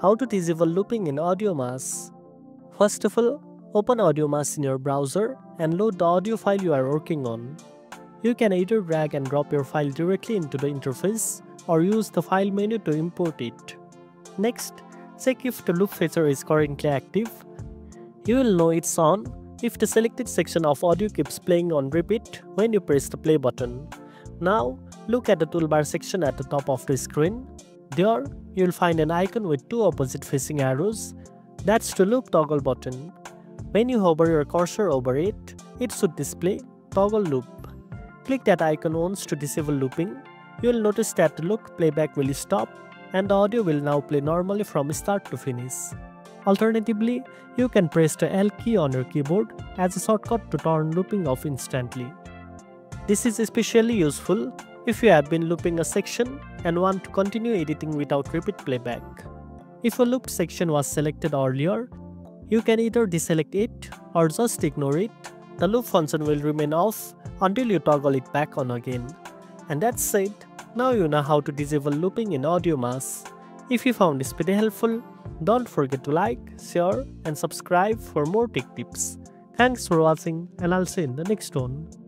How to disable looping in AudioMass. First of all, open AudioMass in your browser and load the audio file you are working on. You can either drag and drop your file directly into the interface or use the file menu to import it. Next, check if the loop feature is currently active. You will know it's on if the selected section of audio keeps playing on repeat when you press the play button. Now, look at the toolbar section at the top of the screen. There, you will find an icon with two opposite facing arrows. That's the loop toggle button. When you hover your cursor over it, it should display toggle loop. Click that icon once to disable looping. You will notice that the loop playback will stop and the audio will now play normally from start to finish. Alternatively, you can press the L key on your keyboard as a shortcut to turn looping off instantly. This is especially useful if you have been looping a section and want to continue editing without repeat playback. If a looped section was selected earlier, you can either deselect it or just ignore it. The loop function will remain off until you toggle it back on again. And that's it. Now you know how to disable looping in AudioMass. If you found this video helpful, don't forget to like, share and subscribe for more tech tips. Thanks for watching and I'll see you in the next one.